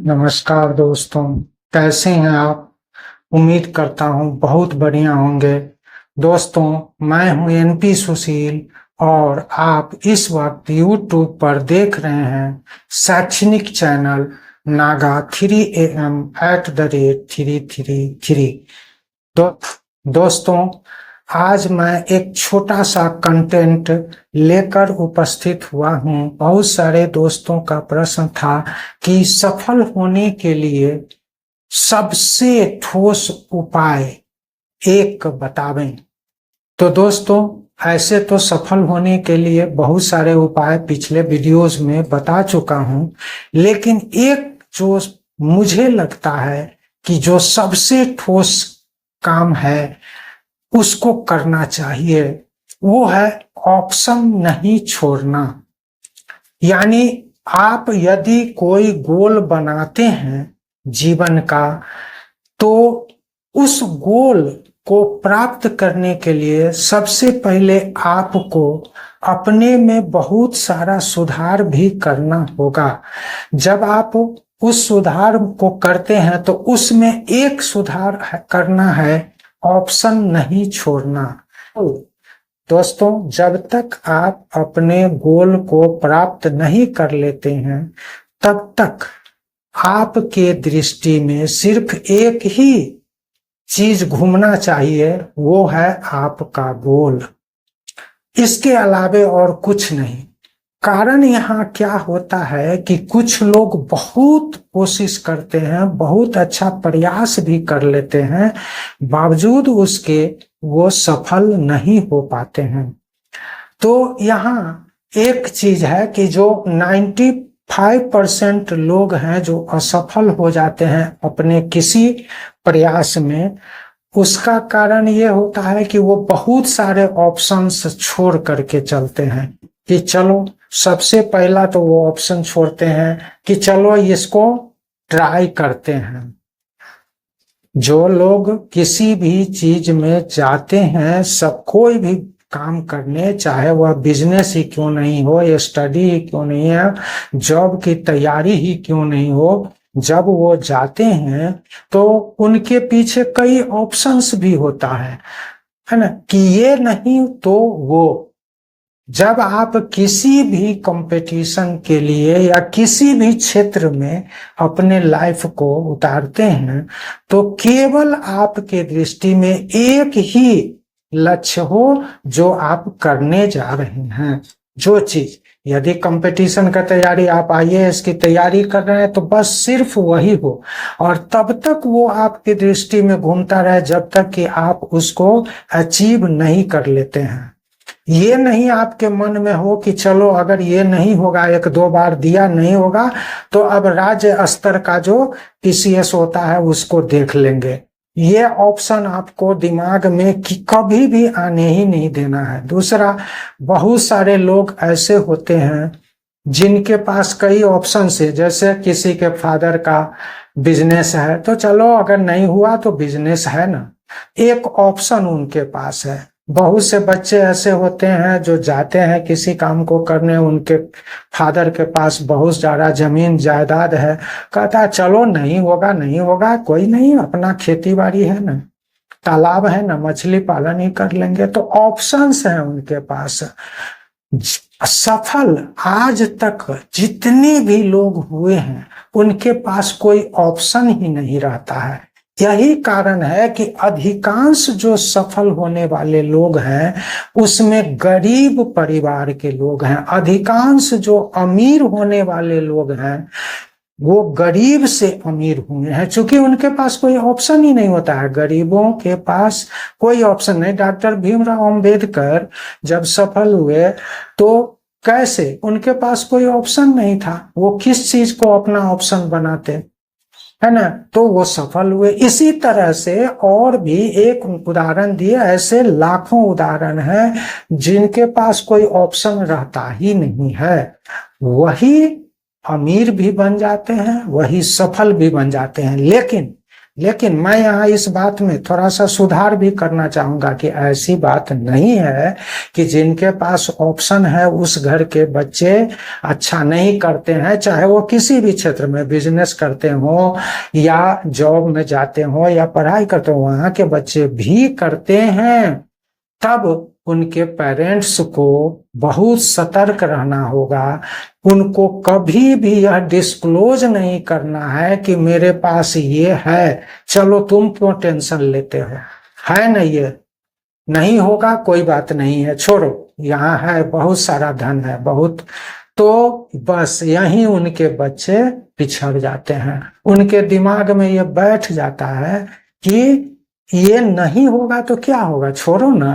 नमस्कार दोस्तों, कैसे हैं आप। उम्मीद करता हूं बहुत बढ़िया होंगे। दोस्तों, मैं हूं एनपी सुशील और आप इस वक्त यूट्यूब पर देख रहे हैं शैक्षणिक चैनल नागा 3am@333। दोस्तों, आज मैं एक छोटा सा कंटेंट लेकर उपस्थित हुआ हूं। बहुत सारे दोस्तों का प्रश्न था कि सफल होने के लिए सबसे ठोस उपाय एक बतावें। तो दोस्तों, ऐसे तो सफल होने के लिए बहुत सारे उपाय पिछले वीडियोस में बता चुका हूं, लेकिन एक जो मुझे लगता है कि जो सबसे ठोस काम है उसको करना चाहिए, वो है ऑप्शन नहीं छोड़ना। यानी आप यदि कोई गोल बनाते हैं जीवन का, तो उस गोल को प्राप्त करने के लिए सबसे पहले आपको अपने में बहुत सारा सुधार भी करना होगा। जब आप उस सुधार को करते हैं तो उसमें एक सुधार करना है, ऑप्शन नहीं छोड़ना। दोस्तों, जब तक आप अपने गोल को प्राप्त नहीं कर लेते हैं, तब तक आपके दृष्टि में सिर्फ एक ही चीज घूमना चाहिए, वो है आपका गोल। इसके अलावे और कुछ नहीं। कारण यहाँ क्या होता है कि कुछ लोग बहुत कोशिश करते हैं, बहुत अच्छा प्रयास भी कर लेते हैं, बावजूद उसके वो सफल नहीं हो पाते हैं। तो यहाँ एक चीज है कि जो 95% लोग हैं जो असफल हो जाते हैं अपने किसी प्रयास में, उसका कारण ये होता है कि वो बहुत सारे ऑप्शंस छोड़ करके चलते हैं। कि चलो, सबसे पहला तो वो ऑप्शन छोड़ते हैं कि चलो इसको ट्राई करते हैं। जो लोग किसी भी चीज में जाते हैं, सब कोई भी काम करने, चाहे वह बिजनेस ही क्यों नहीं हो, या स्टडी ही क्यों नहीं है, जॉब की तैयारी ही क्यों नहीं हो, जब वो जाते हैं तो उनके पीछे कई ऑप्शंस भी होता है ना, कि ये नहीं तो वो। जब आप किसी भी कंपटीशन के लिए या किसी भी क्षेत्र में अपने लाइफ को उतारते हैं, तो केवल आपके दृष्टि में एक ही लक्ष्य हो जो आप करने जा रहे हैं। जो चीज, यदि कंपटीशन का तैयारी, आप आईएएस की तैयारी कर रहे हैं, तो बस सिर्फ वही हो, और तब तक वो आपकी दृष्टि में घूमता रहे जब तक कि आप उसको अचीव नहीं कर लेते हैं। ये नहीं आपके मन में हो कि चलो अगर ये नहीं होगा, एक दो बार दिया नहीं होगा, तो अब राज्य स्तर का जो पीसीएस होता है उसको देख लेंगे। ये ऑप्शन आपको दिमाग में कि कभी भी आने ही नहीं देना है। दूसरा, बहुत सारे लोग ऐसे होते हैं जिनके पास कई ऑप्शन है। जैसे किसी के फादर का बिजनेस है, तो चलो अगर नहीं हुआ तो बिजनेस है ना, एक ऑप्शन उनके पास है। बहुत से बच्चे ऐसे होते हैं जो जाते हैं किसी काम को करने, उनके फादर के पास बहुत ज्यादा जमीन जायदाद है, कहता है चलो नहीं होगा नहीं होगा, कोई नहीं, अपना खेती बाड़ी है ना, तालाब है ना, मछली पालन ही कर लेंगे। तो ऑप्शंस हैं उनके पास। सफल आज तक जितने भी लोग हुए हैं, उनके पास कोई ऑप्शन ही नहीं रहता है। यही कारण है कि अधिकांश जो सफल होने वाले लोग हैं उसमें गरीब परिवार के लोग हैं। अधिकांश जो अमीर होने वाले लोग हैं वो गरीब से अमीर हुए हैं, क्योंकि उनके पास कोई ऑप्शन ही नहीं होता है। गरीबों के पास कोई ऑप्शन नहीं। डॉक्टर भीमराव अंबेडकर जब सफल हुए तो कैसे, उनके पास कोई ऑप्शन नहीं था, वो किस चीज को अपना ऑप्शन बनाते, है ना, तो वो सफल हुए। इसी तरह से और भी एक उदाहरण दिए, ऐसे लाखों उदाहरण हैं जिनके पास कोई ऑप्शन रहता ही नहीं है, वही अमीर भी बन जाते हैं, वही सफल भी बन जाते हैं। लेकिन लेकिन मैं यहाँ इस बात में थोड़ा सा सुधार भी करना चाहूंगा कि ऐसी बात नहीं है कि जिनके पास ऑप्शन है उस घर के बच्चे अच्छा नहीं करते हैं, चाहे वो किसी भी क्षेत्र में बिजनेस करते हो या जॉब में जाते हो या पढ़ाई करते हो, वहां के बच्चे भी करते हैं। तब उनके पेरेंट्स को बहुत सतर्क रहना होगा। उनको कभी भी यह डिस्क्लोज नहीं करना है कि मेरे पास ये है, चलो तुम क्यों टेंशन लेते हो, है ना, ये नहीं होगा कोई बात नहीं है, छोड़ो, यहाँ है बहुत सारा धन है बहुत। तो बस यहीं उनके बच्चे पिछड़ जाते हैं। उनके दिमाग में ये बैठ जाता है कि ये नहीं होगा तो क्या होगा, छोड़ो ना,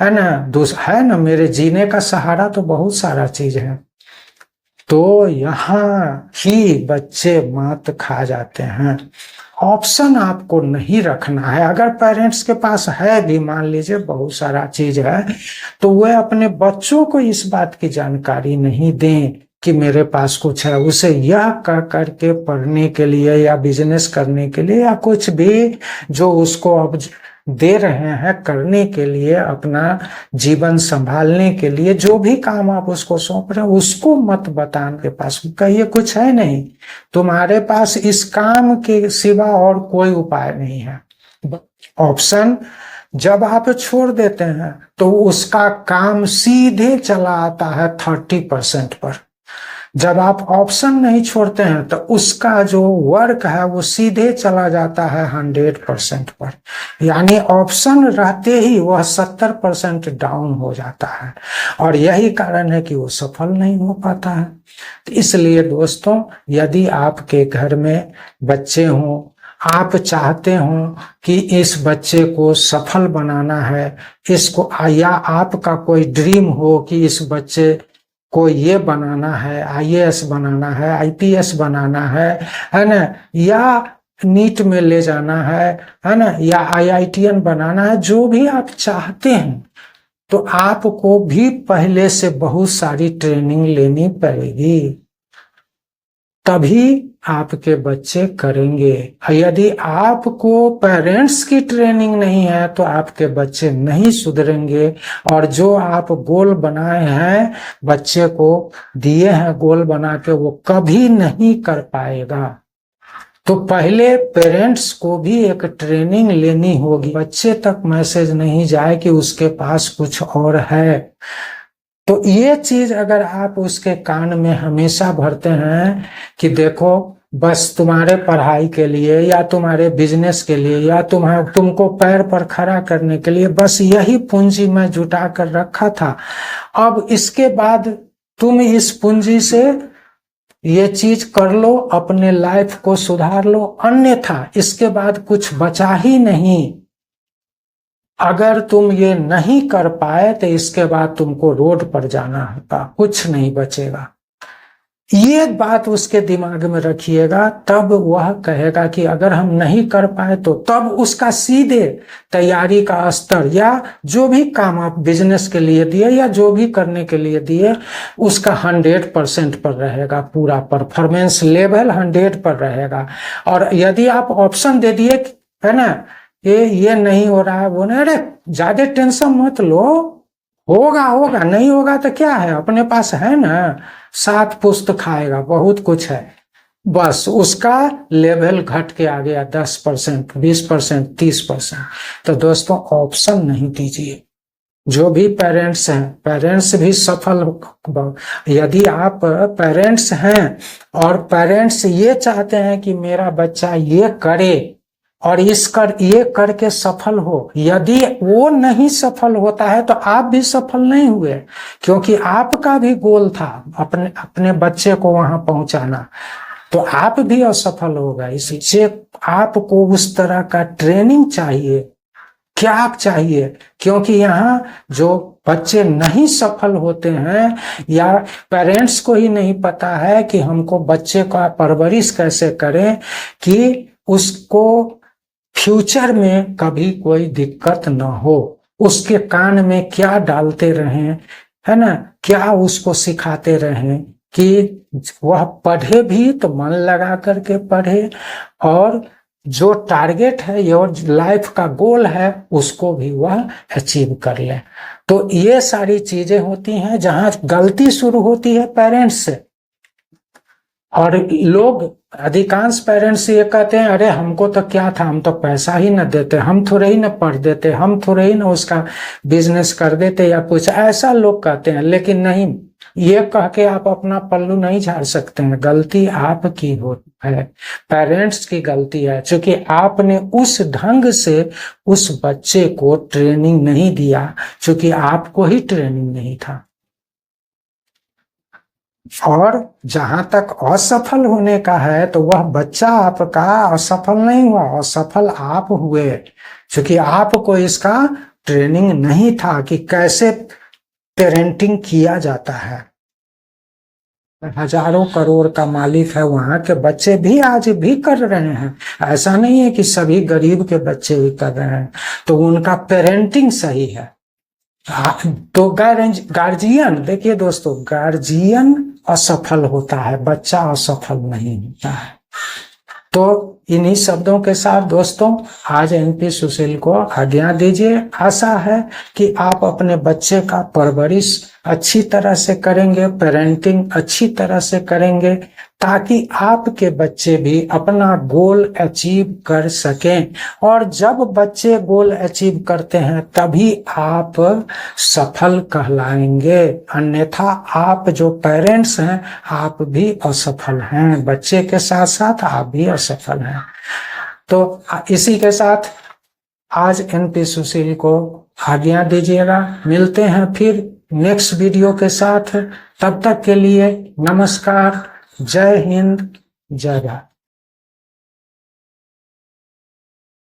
है ना, है ना, मेरे जीने का सहारा तो बहुत सारा चीज है। तो यहाँ ही बच्चे मात खा जाते हैं। ऑप्शन आपको नहीं रखना है। अगर पेरेंट्स के पास है भी, मान लीजिए बहुत सारा चीज है, तो वह अपने बच्चों को इस बात की जानकारी नहीं दें कि मेरे पास कुछ है। उसे यह कह करके पढ़ने के लिए या बिजनेस करने के लिए या कुछ भी जो उसको अब दे रहे हैं करने के लिए, अपना जीवन संभालने के लिए जो भी काम आप उसको सौंप रहे हैं, उसको मत बताने के पास कहिए कुछ है नहीं, तुम्हारे पास इस काम के सिवा और कोई उपाय नहीं है। ऑप्शन जब आप छोड़ देते हैं तो उसका काम सीधे चला आता है 30% पर। जब आप ऑप्शन नहीं छोड़ते हैं तो उसका जो वर्क है वो सीधे चला जाता है 100% पर। यानी ऑप्शन रहते ही वह 70% डाउन हो जाता है, और यही कारण है कि वो सफल नहीं हो पाता है। तो इसलिए दोस्तों, यदि आपके घर में बच्चे हों, आप चाहते हो कि इस बच्चे को सफल बनाना है, इसको, या आपका कोई ड्रीम हो कि इस बच्चे को ये बनाना है, IAS बनाना है, IPS बनाना है ना, या नीट में ले जाना है ना, या IITN बनाना है, जो भी आप चाहते हैं, तो आपको भी पहले से बहुत सारी ट्रेनिंग लेनी पड़ेगी, तभी आपके बच्चे करेंगे। यदि आपको पेरेंट्स की ट्रेनिंग नहीं है तो आपके बच्चे नहीं सुधरेंगे, और जो आप गोल बनाए हैं, बच्चे को दिए हैं गोल बना के, वो कभी नहीं कर पाएगा। तो पहले पेरेंट्स को भी एक ट्रेनिंग लेनी होगी, बच्चे तक मैसेज नहीं जाए कि उसके पास कुछ और है। तो ये चीज अगर आप उसके कान में हमेशा भरते हैं कि देखो बस तुम्हारे पढ़ाई के लिए या तुम्हारे बिजनेस के लिए या तुमको पैर पर खड़ा करने के लिए बस यही पूंजी मैं जुटा कर रखा था, अब इसके बाद तुम इस पूंजी से ये चीज कर लो, अपने लाइफ को सुधार लो, अन्यथा इसके बाद कुछ बचा ही नहीं। अगर तुम ये नहीं कर पाए तो इसके बाद तुमको रोड पर जाना होगा, कुछ नहीं बचेगा। ये बात उसके दिमाग में रखिएगा, तब वह कहेगा कि अगर हम नहीं कर पाए तो, तब उसका सीधे तैयारी का स्तर या जो भी काम आप बिजनेस के लिए दिए या जो भी करने के लिए दिए, उसका 100% पर रहेगा, पूरा परफॉर्मेंस लेवल 100 पर रहेगा। और यदि आप ऑप्शन दे दिए है ना, ये नहीं हो रहा है, वो नहीं, अरे ज्यादा टेंशन मत लो, होगा होगा, नहीं होगा तो क्या है, अपने पास है ना, 7 पुस्त खाएगा, बहुत कुछ है, बस उसका लेवल घट के आ गया 10%, 20%, 30%। तो दोस्तों, ऑप्शन नहीं दीजिए। जो भी पेरेंट्स हैं, पेरेंट्स भी सफल, यदि आप पेरेंट्स हैं और पेरेंट्स ये चाहते हैं कि मेरा बच्चा ये करे और ये करके सफल हो, यदि वो नहीं सफल होता है तो आप भी सफल नहीं हुए, क्योंकि आपका भी गोल था अपने बच्चे को वहां पहुंचाना, तो आप भी असफल हो गए। इसलिए आपको उस तरह का ट्रेनिंग चाहिए। क्या चाहिए? क्योंकि यहाँ जो बच्चे नहीं सफल होते हैं या पेरेंट्स को ही नहीं पता है कि हमको बच्चे का परवरिश कैसे करें कि उसको फ्यूचर में कभी कोई दिक्कत न हो, उसके कान में क्या डालते रहें, है ना, क्या उसको सिखाते रहें कि वह पढ़े भी तो मन लगा करके पढ़े, और जो टारगेट है, योर लाइफ का गोल है, उसको भी वह अचीव कर ले। तो ये सारी चीजें होती हैं जहां गलती शुरू होती है पेरेंट्स से। और लोग, अधिकांश पेरेंट्स ये कहते हैं, अरे हमको तो क्या था, हम तो पैसा ही न देते, हम थोड़े ही न पढ़ देते, हम थोड़े ही न उसका बिजनेस कर देते या कुछ, ऐसा लोग कहते हैं। लेकिन नहीं, ये कह के आप अपना पल्लू नहीं झाड़ सकते हैं। गलती आपकी है, पेरेंट्स की गलती है, क्योंकि आपने उस ढंग से उस बच्चे को ट्रेनिंग नहीं दिया, क्योंकि आपको ही ट्रेनिंग नहीं था। और जहां तक असफल होने का है, तो वह बच्चा आपका असफल नहीं हुआ, असफल आप हुए, क्योंकि आपको इसका ट्रेनिंग नहीं था कि कैसे पेरेंटिंग किया जाता है। हजारों करोड़ का मालिक है, वहां के बच्चे भी आज भी कर रहे हैं। ऐसा नहीं है कि सभी गरीब के बच्चे ही कर रहे हैं, तो उनका पेरेंटिंग सही है। तो गार्जियन, देखिए दोस्तों, गार्जियन असफल होता है, बच्चा असफल नहीं होता है। तो इन्हीं शब्दों के साथ दोस्तों, आज एनपी सुशील को आज्ञा दीजिए। आशा है कि आप अपने बच्चे का परवरिश अच्छी तरह से करेंगे, पेरेंटिंग अच्छी तरह से करेंगे, ताकि आपके बच्चे भी अपना गोल अचीव कर सकें। और जब बच्चे गोल अचीव करते हैं, तभी आप सफल कहलाएंगे। अन्यथा आप जो पेरेंट्स हैं, आप भी असफल हैं, बच्चे के साथ साथ आप भी असफल हैं। तो इसी के साथ आज एनपी सुशील को आज्ञा दीजिएगा। मिलते हैं फिर नेक्स्ट वीडियो के साथ। तब तक के लिए नमस्कार, जय हिंद, जय भारत।